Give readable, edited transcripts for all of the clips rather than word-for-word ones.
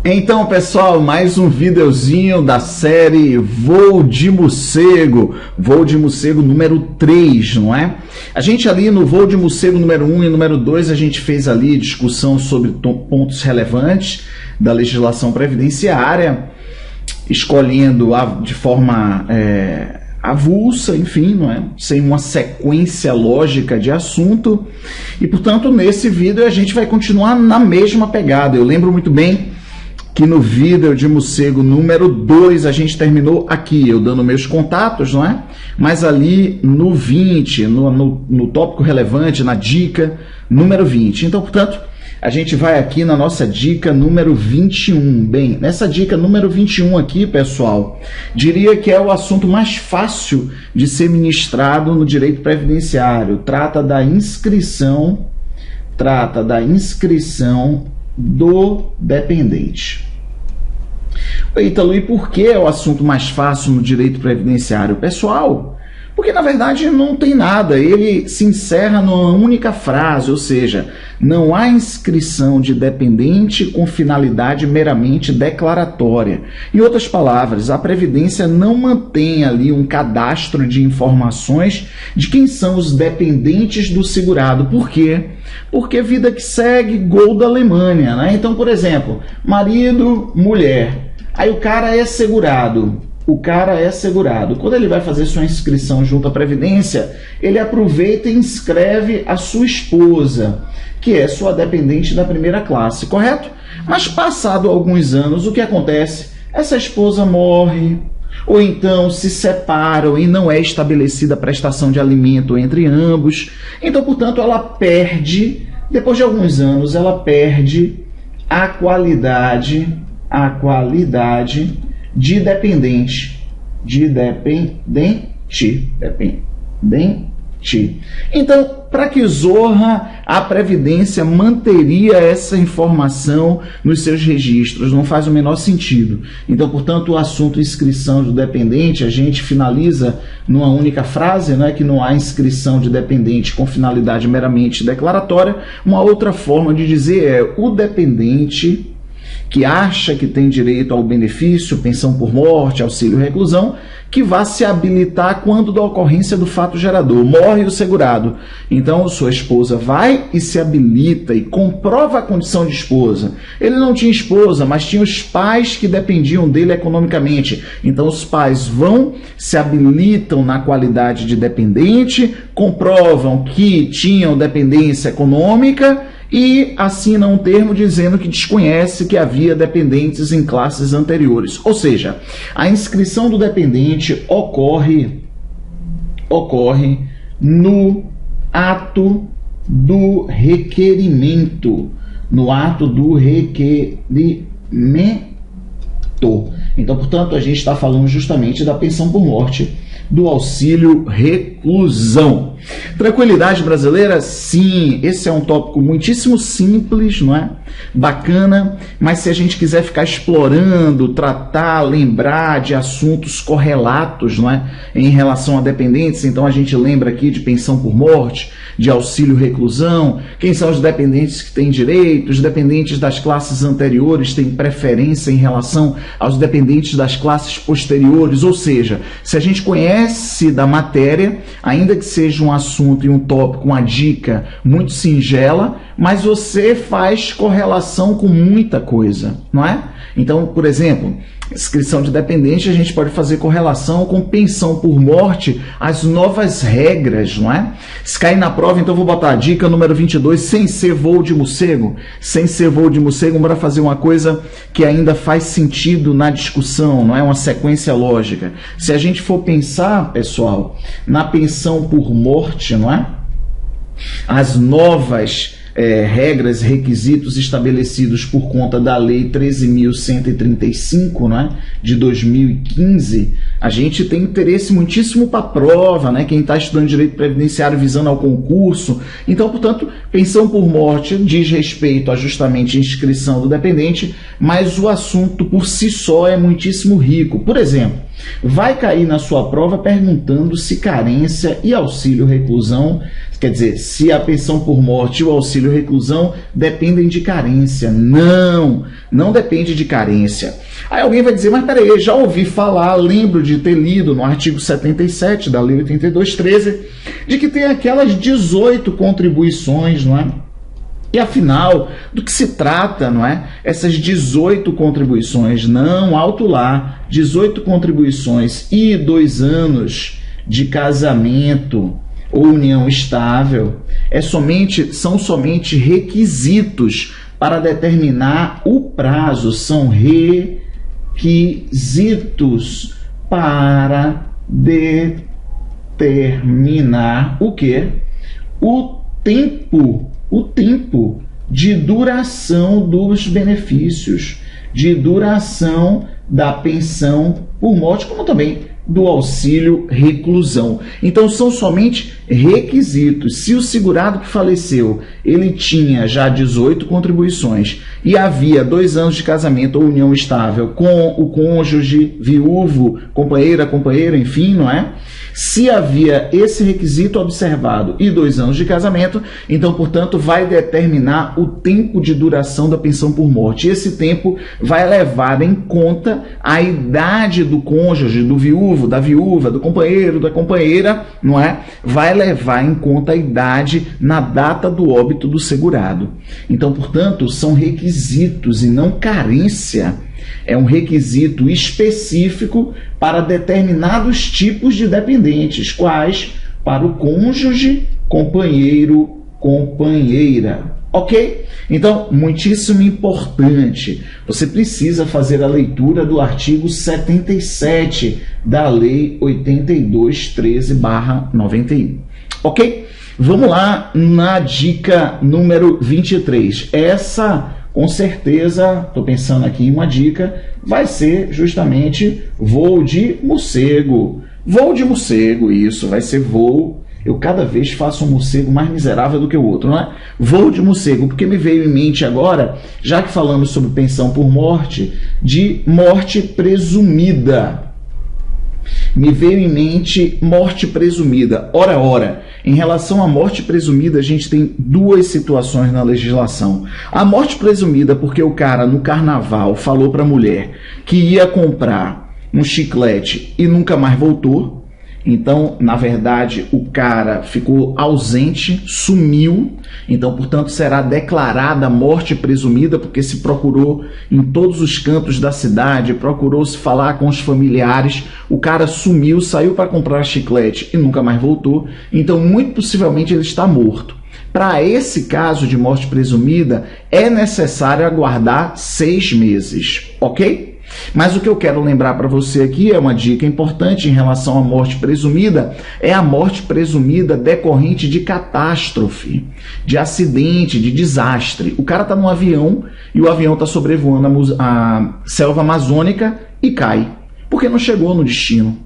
Então, pessoal, mais um videozinho da série Voo de Morcego número 3, não é? A gente ali no Voo de Morcego número 1 e número 2, a gente fez ali discussão sobre pontos relevantes da legislação previdenciária, escolhendo de forma avulsa, enfim, não é? Sem uma sequência lógica de assunto. E, portanto, nesse vídeo a gente vai continuar na mesma pegada. Eu lembro muito bem que no vídeo de morcego número 2 a gente terminou aqui, eu dando meus contatos, não é? Mas ali no 20, no tópico relevante, na dica número 20. Então, portanto, a gente vai aqui na nossa dica número 21. Bem, nessa dica número 21 aqui, pessoal, diria que é o assunto mais fácil de ser ministrado no direito previdenciário. Trata da inscrição do dependente. Ítalo, e por que é o assunto mais fácil no direito previdenciário? Pessoal, porque na verdade não tem nada, ele se encerra numa única frase, ou seja, não há inscrição de dependente com finalidade meramente declaratória. Em outras palavras, a Previdência não mantém ali um cadastro de informações de quem são os dependentes do segurado. Por quê? Porque vida que segue, gol da Alemanha, né? Então, por exemplo, marido, mulher, aí o cara é segurado. Quando ele vai fazer sua inscrição junto à Previdência, ele aproveita e inscreve a sua esposa, que é sua dependente da primeira classe, correto? Mas passado alguns anos, o que acontece? Essa esposa morre, ou então se separam e não é estabelecida a prestação de alimento entre ambos. Então, portanto, ela perde, depois de alguns anos, ela perde a qualidade de dependente. Então, para que zorra a Previdência manteria essa informação nos seus registros? Não faz o menor sentido. Então, portanto, o assunto inscrição do dependente, a gente finaliza numa única frase, né, que não há inscrição de dependente com finalidade meramente declaratória. Uma outra forma de dizer é o dependente que acha que tem direito ao benefício, pensão por morte, auxílio reclusão, que vai se habilitar quando da ocorrência do fato gerador. Morre o segurado. Então, sua esposa vai e se habilita e comprova a condição de esposa. Ele não tinha esposa, mas tinha os pais que dependiam dele economicamente. Então, os pais vão, se habilitam na qualidade de dependente, comprovam que tinham dependência econômica e assinam um termo dizendo que desconhece que havia dependentes em classes anteriores. Ou seja, a inscrição do dependente ocorre no ato do requerimento. Então, portanto, a gente está falando justamente da pensão por morte, do auxílio reclusão. Tranquilidade brasileira? Sim, esse é um tópico muitíssimo simples, não é? Bacana, mas se a gente quiser ficar explorando, tratar, lembrar de assuntos correlatos, não é? Em relação a dependentes, então a gente lembra aqui de pensão por morte, de auxílio reclusão, quem são os dependentes que têm direito, os dependentes das classes anteriores têm preferência em relação aos dependentes das classes posteriores, ou seja, se a gente conhece da matéria, ainda que seja um assunto e um tópico, uma dica muito singela, mas você faz correlação com muita coisa, não é? Então, por exemplo, inscrição de dependente, a gente pode fazer correlação com pensão por morte, as novas regras, não é? Se cair na prova, então eu vou botar a dica número 22, sem ser voo de morcego. Sem ser voo de morcego, bora fazer uma coisa que ainda faz sentido na discussão, não é? Uma sequência lógica. Se a gente for pensar, pessoal, na pensão por morte, não é? As novas regras, requisitos estabelecidos por conta da Lei 13.135, né, de 2015, a gente tem interesse muitíssimo para a prova, né, quem está estudando direito previdenciário visando ao concurso. Então, portanto, pensão por morte diz respeito a justamente a inscrição do dependente, mas o assunto por si só é muitíssimo rico. Por exemplo, vai cair na sua prova perguntando se carência e auxílio reclusão, quer dizer, se a pensão por morte e o auxílio auxílio reclusão dependem de carência. Não, não depende de carência. Aí alguém vai dizer, mas peraí, já ouvi falar, lembro de ter lido no artigo 77 da Lei 82.13, de que tem aquelas 18 contribuições, não é? E afinal, do que se trata, não é? Essas 18 contribuições, não, alto lá, 18 contribuições e 2 anos de casamento ou união estável, são somente requisitos para determinar o prazo, são requisitos para determinar o quê? O tempo de duração dos benefícios, de duração da pensão por morte, como também do auxílio reclusão. Então são somente requisitos. Se o segurado que faleceu, ele tinha já 18 contribuições e havia 2 anos de casamento ou união estável com o cônjuge, viúvo, companheira, enfim, não é? Se havia esse requisito observado e 2 anos de casamento, então, portanto, vai determinar o tempo de duração da pensão por morte. E esse tempo vai levar em conta a idade do cônjuge, do viúvo, da viúva, do companheiro, da companheira, não é? Vai levar em conta a idade na data do óbito do segurado. Então, portanto, são requisitos e não carência. É um requisito específico para determinados tipos de dependentes, quais? Para o cônjuge, companheiro, companheira. Ok? Então, muitíssimo importante, você precisa fazer a leitura do artigo 77 da Lei 82.13/91. Ok? Vamos lá na dica número 23. Essa, com certeza, estou pensando aqui em uma dica, vai ser justamente voo de morcego. Voo de morcego, isso, vai ser voo. Eu cada vez faço um morcego mais miserável do que o outro, não é? Voo de morcego, porque me veio em mente agora, já que falamos sobre pensão por morte, de morte presumida. Me veio em mente morte presumida. Ora, em relação à morte presumida, a gente tem 2 situações na legislação. A morte presumida porque o cara no carnaval falou para a mulher que ia comprar um chiclete e nunca mais voltou. Então, na verdade, o cara ficou ausente, sumiu. Então, portanto, será declarada morte presumida, porque se procurou em todos os cantos da cidade, procurou se falar com os familiares, o cara sumiu, saiu para comprar chiclete e nunca mais voltou. Então, muito possivelmente, ele está morto. Para esse caso de morte presumida, é necessário aguardar 6 meses, ok? Mas o que eu quero lembrar para você aqui é uma dica importante em relação à morte presumida, é a morte presumida decorrente de catástrofe, de acidente, de desastre. O cara está num avião e o avião está sobrevoando a selva amazônica e cai, porque não chegou no destino.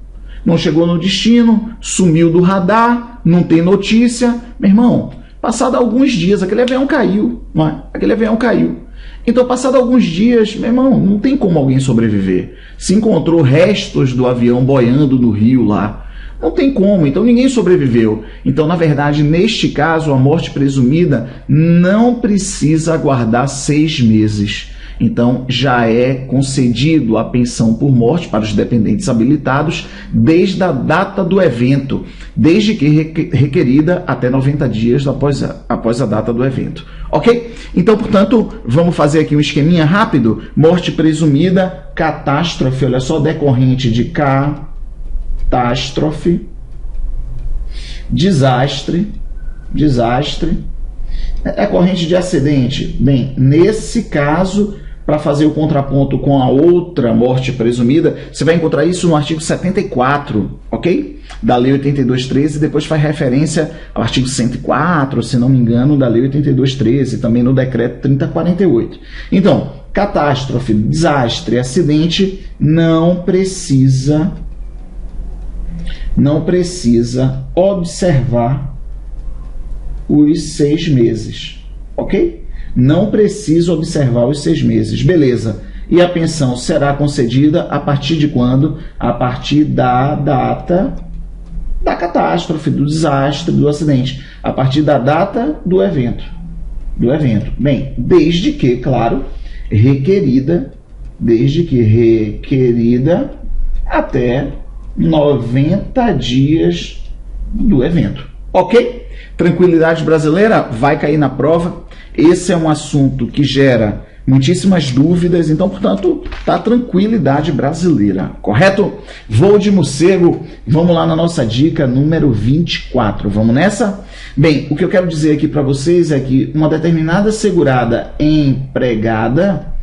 Não chegou no destino, sumiu do radar, não tem notícia. Meu irmão, passado alguns dias, aquele avião caiu, não é? Aquele avião caiu. Então, passado alguns dias, meu irmão, não tem como alguém sobreviver. Se encontrou restos do avião boiando no rio lá. Não tem como, então ninguém sobreviveu. Então, na verdade, neste caso, a morte presumida não precisa aguardar 6 meses. Então, já é concedido a pensão por morte para os dependentes habilitados desde a data do evento, desde que requerida até 90 dias após a data do evento. Ok? Então, portanto, vamos fazer aqui um esqueminha rápido. Morte presumida, catástrofe, olha só, decorrente de catástrofe, desastre, decorrente de acidente. Bem, nesse caso, para fazer o contraponto com a outra morte presumida, você vai encontrar isso no artigo 74, ok? Da Lei 82.13, depois faz referência ao artigo 104, se não me engano, da Lei 82.13, também no decreto 3048. Então, catástrofe, desastre, acidente, não precisa observar os 6 meses, ok? Não precisa observar os 6 meses. Beleza. E a pensão será concedida a partir de quando? A partir da data da catástrofe, do desastre, do acidente. A partir da data do evento. do evento. Bem, desde que, claro, requerida até 90 dias do evento. Ok? Tranquilidade brasileira vai cair na prova. Esse é um assunto que gera muitíssimas dúvidas, então, portanto, tá tranquilidade brasileira, correto? Voo de morcego, vamos lá na nossa dica número 24, vamos nessa? Bem, o que eu quero dizer aqui para vocês é que uma determinada segurada empregada,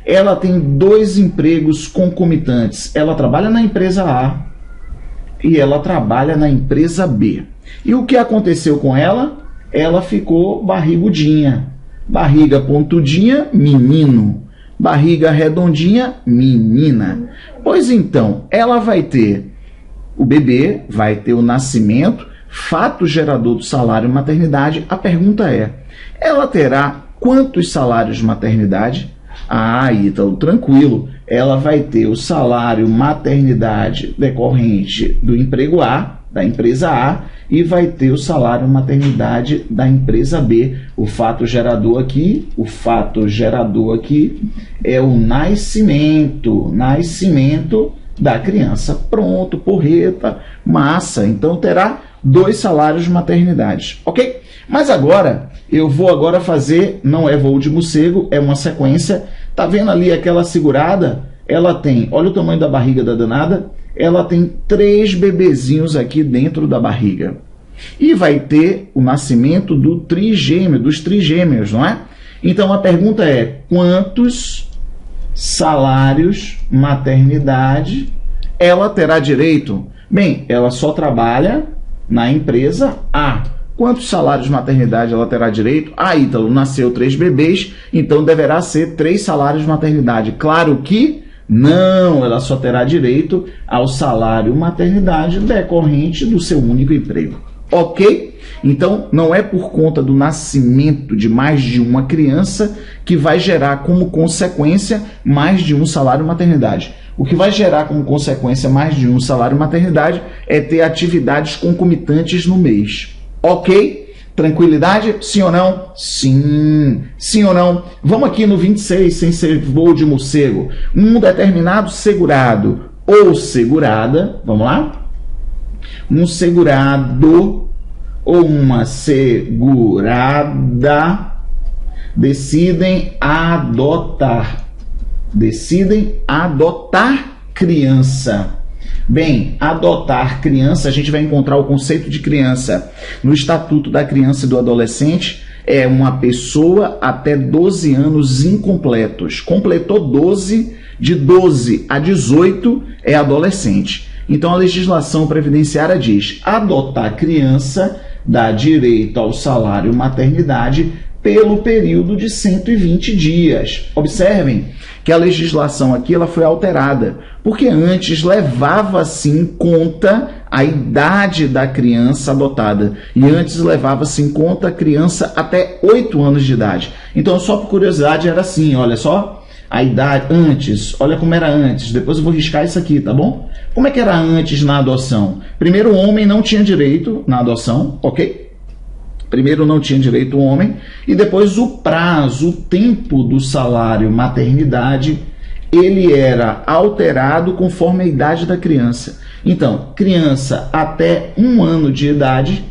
ela tem dois empregos concomitantes, ela trabalha na empresa A e ela trabalha na empresa B. E o que aconteceu com ela? Ela ficou barrigudinha. Barriga pontudinha, menino. Barriga redondinha, menina. Pois então, ela vai ter o bebê, vai ter o nascimento, fato gerador do salário maternidade. A pergunta é, ela terá quantos salários maternidade? Ah, Ítalo, tranquilo. Ela vai ter o salário maternidade decorrente do emprego A, da empresa A, e vai ter o salário maternidade da empresa B. O fato gerador aqui é o nascimento da criança. Pronto, porreta, massa. Então terá 2 salários maternidade, ok? Mas agora, eu vou fazer, não é voo de morcego, é uma sequência. Tá vendo ali aquela segurada? Ela tem, olha o tamanho da barriga da danada, ela tem 3 bebezinhos aqui dentro da barriga. E vai ter o nascimento dos trigêmeos, não é? Então a pergunta é, quantos salários maternidade ela terá direito? Bem, ela só trabalha na empresa A. Quantos salários maternidade ela terá direito? Ah, Ítalo, nasceu 3 bebês, então deverá ser 3 salários maternidade. Claro que não, ela só terá direito ao salário maternidade decorrente do seu único emprego. Ok? Então, não é por conta do nascimento de mais de uma criança que vai gerar como consequência mais de um salário maternidade. O que vai gerar como consequência mais de um salário maternidade é ter atividades concomitantes no mês. Ok? Tranquilidade? Sim ou não? Sim. Sim ou não? Vamos aqui no 26, sem ser voo de morcego. Um determinado segurado ou segurada, vamos lá? Um segurado ou uma segurada decidem adotar criança. Bem, adotar criança, a gente vai encontrar o conceito de criança no Estatuto da Criança e do Adolescente, é uma pessoa até 12 anos incompletos. Completou 12, de 12 a 18 é adolescente. Então a legislação previdenciária diz, adotar criança dá direito ao salário maternidade pelo período de 120 dias. Observem que a legislação aqui ela foi alterada, porque antes levava-se em conta a idade da criança adotada, e antes levava-se em conta a criança até 8 anos de idade. Então, só por curiosidade, era assim, olha só, a idade antes, olha como era antes, depois eu vou riscar isso aqui, tá bom? Como é que era antes na adoção? Primeiro, o homem não tinha direito na adoção, ok? Primeiro não tinha direito o homem, e depois o prazo, o tempo do salário maternidade, ele era alterado conforme a idade da criança. Então, criança até 1 ano de idade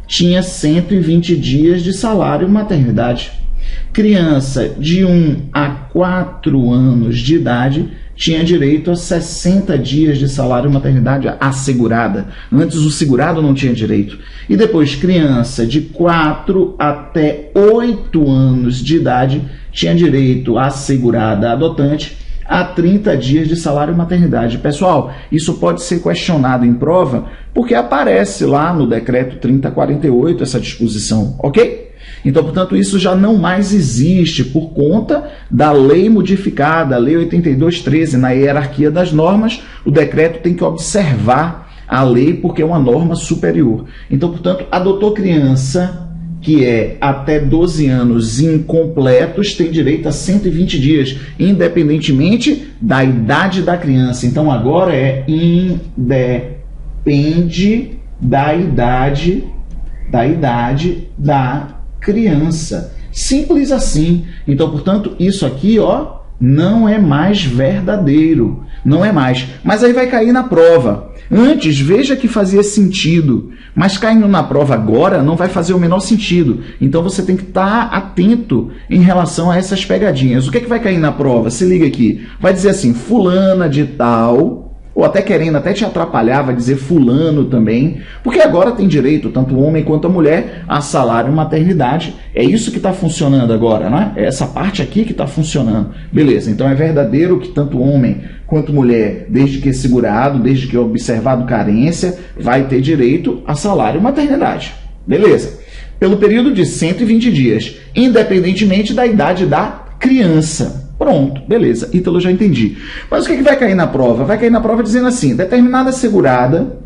tinha 120 dias de salário maternidade. Criança de 1 a 4 anos de idade tinha direito a 60 dias de salário maternidade assegurada. Antes o segurado não tinha direito. E depois criança de 4 até 8 anos de idade tinha direito assegurada adotante a 30 dias de salário maternidade. Pessoal, isso pode ser questionado em prova porque aparece lá no decreto 3048 essa disposição, ok? Então, portanto, isso já não mais existe por conta da lei modificada, a Lei 8213. Na hierarquia das normas, o decreto tem que observar a lei porque é uma norma superior. Então, portanto, adotou criança que é até 12 anos incompletos, tem direito a 120 dias, independentemente da idade da criança. Então, agora independe da idade da idade da criança. Simples assim. Então, portanto, isso aqui, ó, não é mais verdadeiro. Não é mais. Mas aí vai cair na prova. Antes, veja que fazia sentido, mas caindo na prova agora não vai fazer o menor sentido. Então você tem que estar atento em relação a essas pegadinhas. O que é que vai cair na prova? Se liga aqui. Vai dizer assim, fulana de tal, ou até querendo até te atrapalhar, vai dizer fulano também, porque agora tem direito, tanto o homem quanto a mulher, a salário e maternidade. É isso que está funcionando agora, não é? É essa parte aqui que está funcionando. Beleza, então é verdadeiro que tanto homem quanto mulher, desde que é segurado, desde que é observado carência, vai ter direito a salário e maternidade. Beleza. Pelo período de 120 dias, independentemente da idade da criança. Pronto, beleza. Ítalo, já entendi. Mas o que vai cair na prova? Vai cair na prova dizendo assim, determinada segurada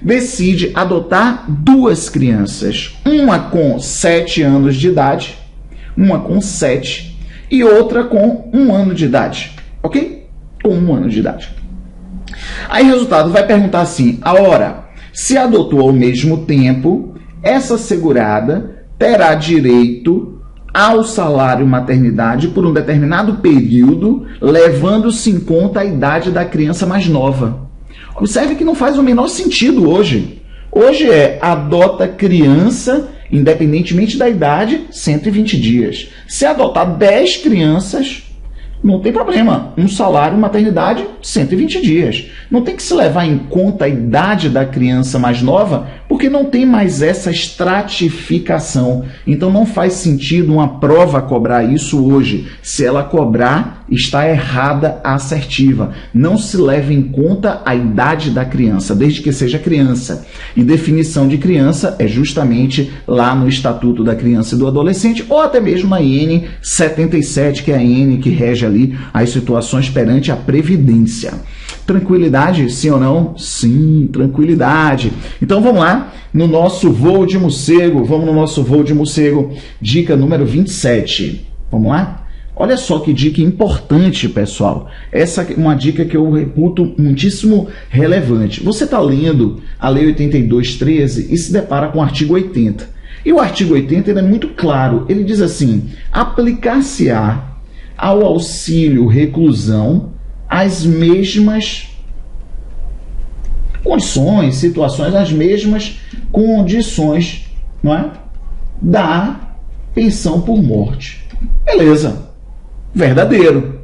decide adotar duas crianças, uma com 7 anos de idade, uma com 7 e outra com 1 ano de idade, ok? Com 1 ano de idade. Aí, resultado, vai perguntar assim, se adotou ao mesmo tempo, essa segurada terá direito ao salário maternidade por um determinado período, levando-se em conta a idade da criança mais nova. Observe que não faz o menor sentido hoje. Hoje é adota criança, independentemente da idade, 120 dias. Se adotar 10 crianças, não tem problema. Um salário maternidade, 120 dias. Não tem que se levar em conta a idade da criança mais nova, porque não tem mais essa estratificação. Então não faz sentido uma prova cobrar isso hoje. Se ela cobrar, está errada a assertiva. Não se leva em conta a idade da criança, desde que seja criança. E definição de criança é justamente lá no Estatuto da Criança e do Adolescente, ou até mesmo na IN 77, que é a IN que rege ali as situações perante a Previdência. Tranquilidade, sim ou não? Sim, tranquilidade. Então vamos lá, no nosso voo de morcego, dica número 27. Vamos lá? Olha só que dica importante, pessoal. Essa é uma dica que eu reputo muitíssimo relevante. Você está lendo a Lei 82.13 e se depara com o artigo 80. E o artigo 80 ele é muito claro. Ele diz assim, aplicar-se-á ao auxílio reclusão as mesmas condições, situações, as mesmas condições, não é? Da pensão por morte. Beleza. Verdadeiro.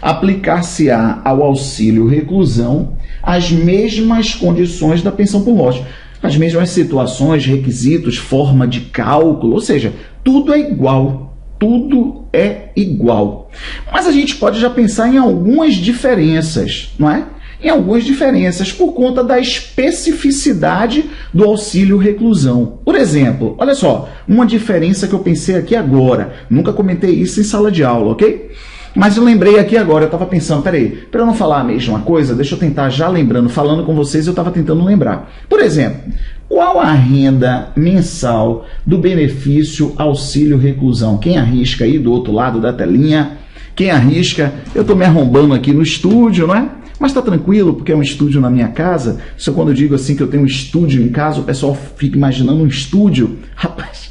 Aplicar-se-á ao auxílio reclusão as mesmas condições da pensão por morte. As mesmas situações, requisitos, forma de cálculo, ou seja, tudo é igual. Tudo é igual. Mas a gente pode já pensar em algumas diferenças, não é? Em algumas diferenças por conta da especificidade do auxílio reclusão. Por exemplo, olha só, uma diferença que eu pensei aqui agora, nunca comentei isso em sala de aula, ok? Mas eu lembrei aqui agora, eu estava pensando, peraí, para eu não falar a mesma coisa, deixa eu tentar já lembrando, falando com vocês, eu estava tentando lembrar. Por exemplo, qual a renda mensal do benefício auxílio reclusão? Quem arrisca aí do outro lado da telinha? Quem arrisca? Eu estou me arrombando aqui no estúdio, não é? Mas está tranquilo, porque é um estúdio na minha casa. Só quando eu digo assim que eu tenho um estúdio em casa, o pessoal fica imaginando um estúdio. Rapaz,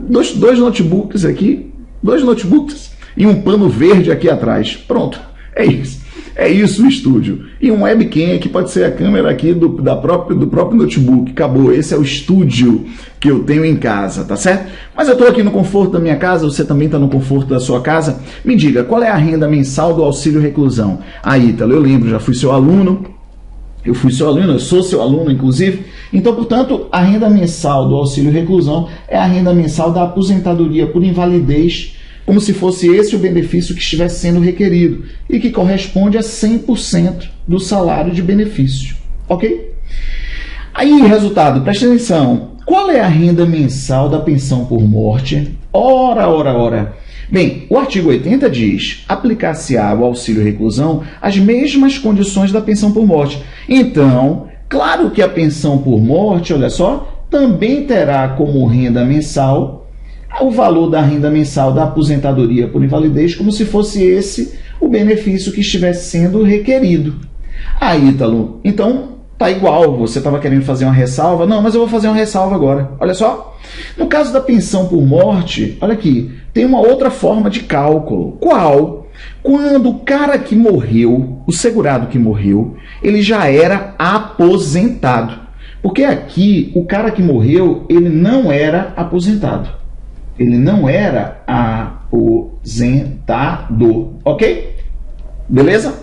dois notebooks aqui, 2 notebooks e um pano verde aqui atrás. Pronto, é isso. É isso o estúdio. E um webcam, que pode ser a câmera aqui do próprio notebook. Acabou. Esse é o estúdio que eu tenho em casa, tá certo? Mas eu estou aqui no conforto da minha casa, você também está no conforto da sua casa. Me diga, qual é a renda mensal do auxílio reclusão? Aí, Ítalo, eu lembro, já fui seu aluno. Eu sou seu aluno, inclusive. Então, portanto, a renda mensal do auxílio reclusão é a renda mensal da aposentadoria por invalidez, como se fosse esse o benefício que estivesse sendo requerido e que corresponde a 100% do salário de benefício, ok? Aí, resultado, presta atenção, qual é a renda mensal da pensão por morte? Ora. Bem, o artigo 80 diz, aplicar-se-á ao auxílio reclusão as mesmas condições da pensão por morte. Então, claro que a pensão por morte, olha só, também terá como renda mensal o valor da renda mensal da aposentadoria por invalidez, como se fosse esse o benefício que estivesse sendo requerido. Ítalo, então tá igual, você estava querendo fazer uma ressalva, não, mas eu vou fazer uma ressalva agora. Olha só, no caso da pensão por morte, olha aqui, tem uma outra forma de cálculo. Qual? Quando o cara que morreu, o segurado que morreu, ele já era aposentado. Porque aqui, o cara que morreu, ele não era aposentado. Ele não era aposentado, ok? Beleza?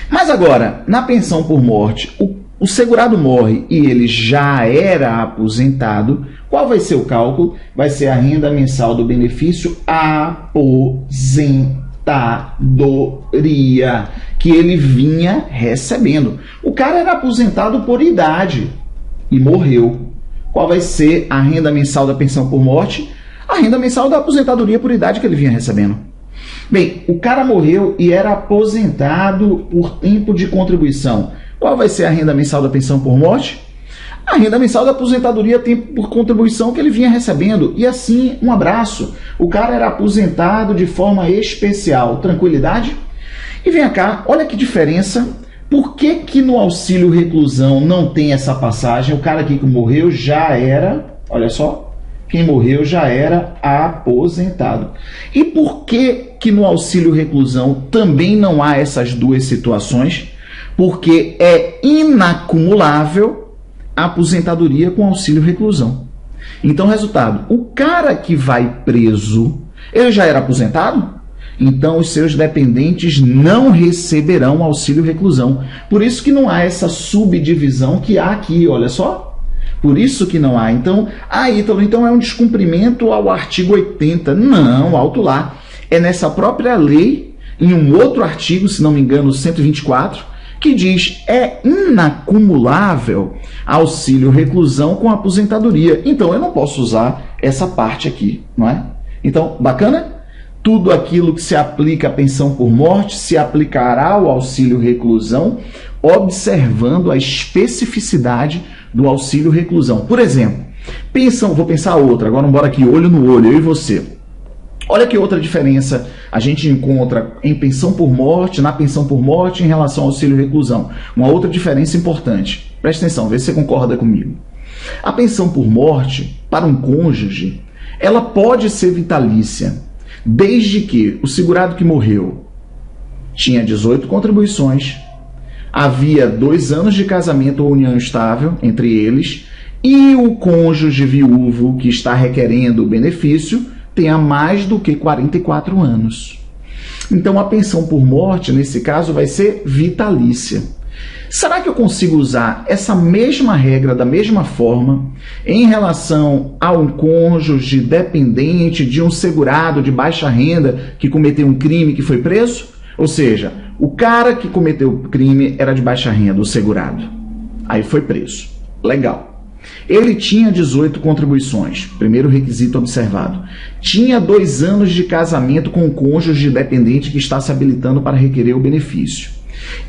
Mas agora, na pensão por morte, o segurado morre e ele já era aposentado. Qual vai ser o cálculo? Vai ser a renda mensal do benefício aposentadoria que ele vinha recebendo. O cara era aposentado por idade e morreu. Qual vai ser a renda mensal da pensão por morte? A renda mensal da aposentadoria por idade que ele vinha recebendo. Bem, o cara morreu e era aposentado por tempo de contribuição. Qual vai ser a renda mensal da pensão por morte? A renda mensal da aposentadoria tempo por contribuição que ele vinha recebendo. E assim, um abraço. O cara era aposentado de forma especial. Tranquilidade? E vem cá, olha que diferença. Por que no auxílio reclusão não tem essa passagem? O cara aqui que morreu já era, olha só, quem morreu já era aposentado. E por que no auxílio reclusão também não há essas duas situações? Porque é inacumulável a aposentadoria com auxílio reclusão. Então, resultado, o cara que vai preso, ele já era aposentado? Então, os seus dependentes não receberão auxílio reclusão. Por isso que não há essa subdivisão que há aqui, olha só. Por isso que não há. Então, Ítalo, então é um descumprimento ao artigo 80. Não, alto lá. É nessa própria lei, em um outro artigo, se não me engano, 124, que diz é inacumulável auxílio reclusão com aposentadoria. Então, eu não posso usar essa parte aqui, não é? Então, bacana? Tudo aquilo que se aplica à pensão por morte se aplicará ao auxílio reclusão, observando a especificidade do auxílio reclusão. Por exemplo, vou pensar outra, agora vamos embora aqui, olho no olho, eu e você. Olha que outra diferença a gente encontra em pensão por morte, na pensão por morte em relação ao auxílio reclusão. Uma outra diferença importante. Presta atenção, vê se você concorda comigo. A pensão por morte, para um cônjuge, ela pode ser vitalícia, desde que o segurado que morreu tinha 18 contribuições, havia 2 anos de casamento ou união estável entre eles, e o cônjuge viúvo que está requerendo o benefício tenha mais do que 44 anos. Então, a pensão por morte, nesse caso, vai ser vitalícia. Será que eu consigo usar essa mesma regra da mesma forma em relação a um cônjuge dependente de um segurado de baixa renda que cometeu um crime que foi preso? Ou seja, o cara que cometeu o crime era de baixa renda, o segurado. Aí foi preso. Legal. Ele tinha 18 contribuições, primeiro requisito observado. Tinha 2 anos de casamento com o cônjuge dependente que está se habilitando para requerer o benefício.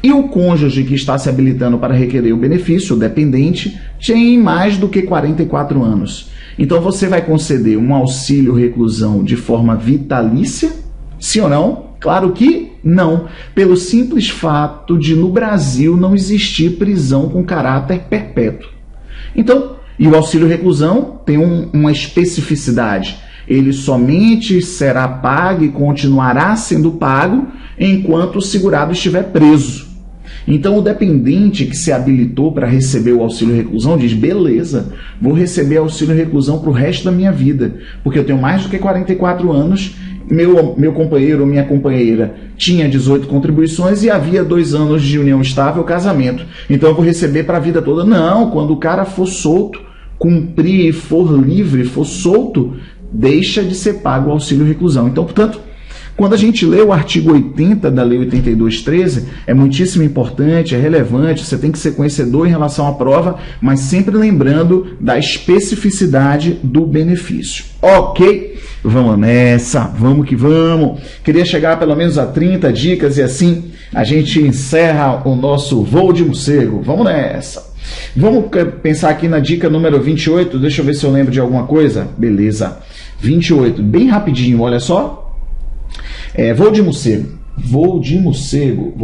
E o cônjuge que está se habilitando para requerer o benefício, o dependente, tem mais do que 44 anos. Então você vai conceder um auxílio reclusão de forma vitalícia? Sim ou não? Claro que não, pelo simples fato de no Brasil não existir prisão com caráter perpétuo. Então, e o auxílio reclusão tem uma especificidade. Ele somente será pago e continuará sendo pago enquanto o segurado estiver preso. Então, o dependente que se habilitou para receber o auxílio reclusão diz, beleza, vou receber auxílio reclusão para o resto da minha vida, porque eu tenho mais do que 44 anos, meu companheiro ou minha companheira tinha 18 contribuições e havia 2 anos de união estável, casamento. Então, eu vou receber para a vida toda. Não, quando o cara for solto, cumprir, for livre, for solto, deixa de ser pago o auxílio reclusão. Então, portanto, quando a gente lê o artigo 80 da Lei 8213, é muitíssimo importante, é relevante, você tem que ser conhecedor em relação à prova, mas sempre lembrando da especificidade do benefício. Ok? Vamos nessa, vamos que vamos. Queria chegar pelo menos a 30 dicas e assim a gente encerra o nosso voo de morcego. Vamos nessa. Vamos pensar aqui na dica número 28, deixa eu ver se eu lembro de alguma coisa. Beleza. 28, bem rapidinho, olha só. Voo de morcego. Voo de morcego,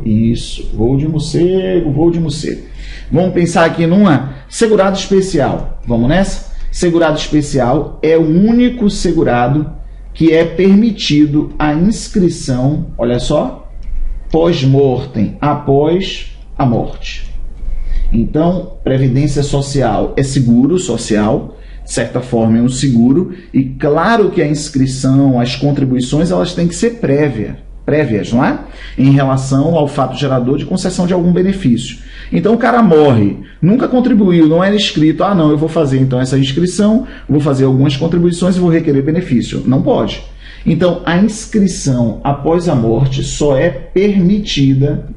isso, voo de morcego. Vamos pensar aqui numa segurado especial, vamos nessa? Segurado especial é o único segurado que é permitido a inscrição, olha só, pós-mortem, após a morte. Então, previdência social é seguro social, de certa forma é um seguro, e claro que a inscrição, as contribuições, elas têm que ser prévias, não é? Em relação ao fato gerador de concessão de algum benefício. Então o cara morre, nunca contribuiu, não era inscrito, não, eu vou fazer então essa inscrição, vou fazer algumas contribuições e vou requerer benefício. Não pode. Então a inscrição após a morte só é permitida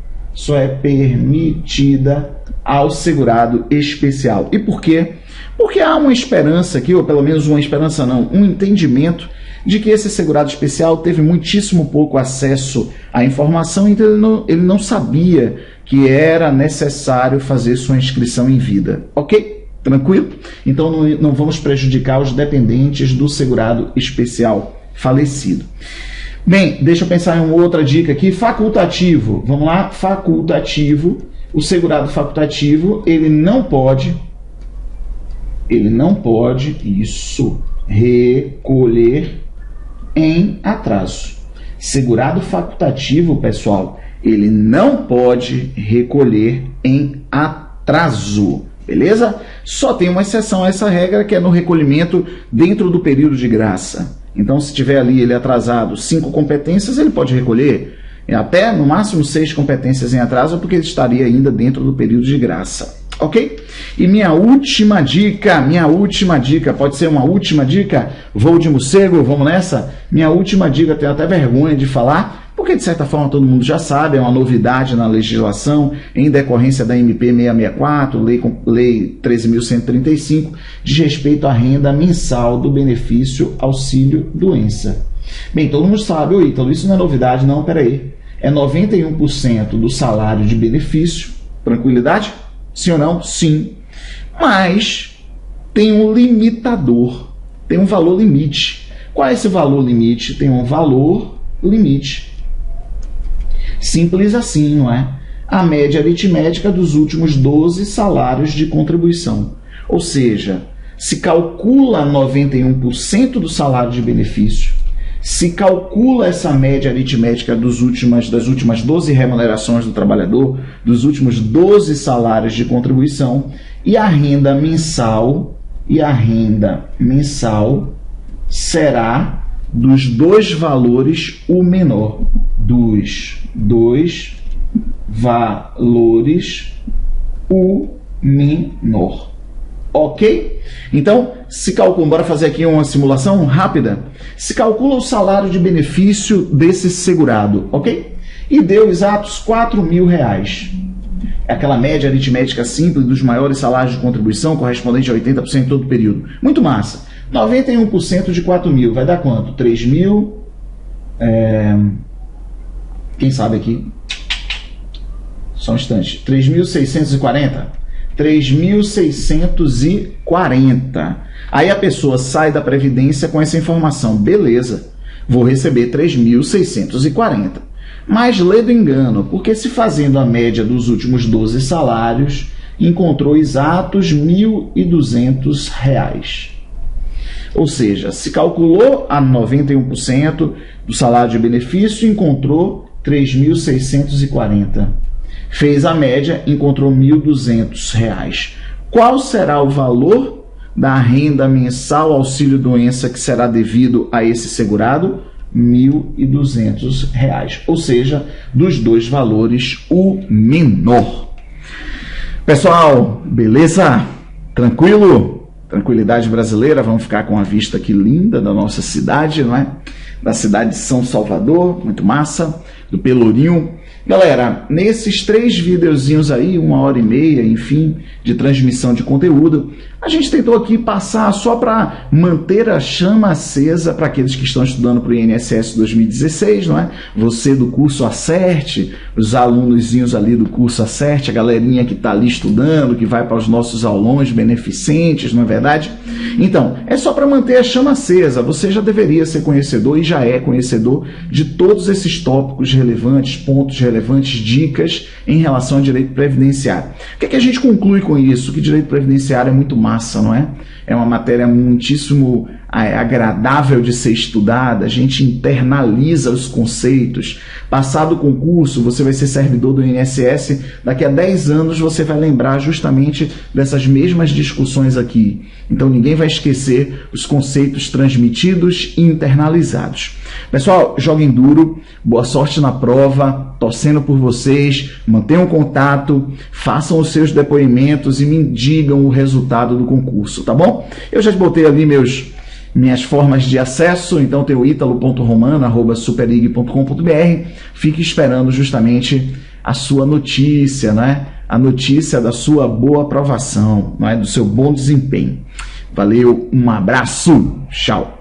ao segurado especial. E por quê? Porque há uma esperança aqui, ou pelo menos uma esperança não, um entendimento de que esse segurado especial teve muitíssimo pouco acesso à informação, então ele não sabia que era necessário fazer sua inscrição em vida. Ok? Tranquilo? Então não vamos prejudicar os dependentes do segurado especial falecido. Bem, deixa eu pensar em uma outra dica aqui. Facultativo. Vamos lá? Facultativo. O segurado facultativo, ele não pode, isso, recolher em atraso. Segurado facultativo, pessoal, ele não pode recolher em atraso. Beleza? Só tem uma exceção a essa regra, que é no recolhimento dentro do período de graça. Então, se tiver ali ele atrasado 5 competências, ele pode recolher até no máximo 6 competências em atraso, porque ele estaria ainda dentro do período de graça. Ok? E minha última dica, pode ser uma última dica? Voo de morcego, vamos nessa? Minha última dica, tenho até vergonha de falar, porque de certa forma todo mundo já sabe, é uma novidade na legislação, em decorrência da MP 664, Lei 13.135, diz respeito à renda mensal do benefício auxílio-doença. Bem, todo mundo sabe, ô Ítalo, isso não é novidade, não, peraí. É 91% do salário de benefício, tranquilidade? Sim ou não? Sim. Mas tem um limitador, tem um valor limite. Qual é esse valor limite? Tem um valor limite. Simples assim, não é? A média aritmética dos últimos 12 salários de contribuição. Ou seja, se calcula 91% do salário de benefício, se calcula essa média aritmética das últimas 12 remunerações do trabalhador, dos últimos 12 salários de contribuição, e a renda mensal será dos dois valores o menor. Dos dois valores o menor. Ok? Então, se calcula, bora fazer aqui uma simulação rápida. Se calcula o salário de benefício desse segurado, ok? E deu exatos R$4.000. É aquela média aritmética simples dos maiores salários de contribuição, correspondente a 80% de todo o período. Muito massa. 91% de 4.000 vai dar quanto? 3.000. Quem sabe aqui? Só um instante. 3.640. 3.640. Aí a pessoa sai da Previdência com essa informação. Beleza, vou receber 3.640. Mas lê do engano, porque se fazendo a média dos últimos 12 salários, encontrou exatos R$1.200. Ou seja, se calculou a 91% do salário de benefício, encontrou 3.640. Fez a média, encontrou R$1.200. Qual será o valor da renda mensal auxílio-doença que será devido a esse segurado? R$1.200. Ou seja, dos dois valores, o menor. Pessoal, beleza? Tranquilo? Tranquilidade brasileira. Vamos ficar com a vista aqui linda da nossa cidade, não é? Da cidade de São Salvador, muito massa, do Pelourinho. Galera, nesses 3 videozinhos aí, 1h30, enfim, de transmissão de conteúdo, A gente tentou aqui passar só para manter a chama acesa para aqueles que estão estudando para o INSS 2016, não é? Você do curso Acerte, os alunozinhos ali do curso Acerte, a galerinha que está ali estudando, que vai para os nossos aulões beneficentes, não é verdade? Então, é só para manter a chama acesa. Você já deveria ser conhecedor e já é conhecedor de todos esses tópicos relevantes, pontos relevantes, dicas em relação ao direito previdenciário. O que é que a gente conclui com isso? Que direito previdenciário é muito massa, não é? É uma matéria muitíssimo agradável de ser estudada, a gente internaliza os conceitos. Passado o concurso, você vai ser servidor do INSS, daqui a 10 anos você vai lembrar justamente dessas mesmas discussões aqui. Então ninguém vai esquecer os conceitos transmitidos e internalizados. Pessoal, joguem duro, boa sorte na prova, torcendo por vocês, mantenham contato, façam os seus depoimentos e me digam o resultado do concurso, tá bom? Eu já botei ali minhas formas de acesso, então tem o italo.romano@superig.com.br. Fique esperando justamente a sua notícia, né? A notícia da sua boa aprovação, não é? Do seu bom desempenho. Valeu, um abraço, tchau!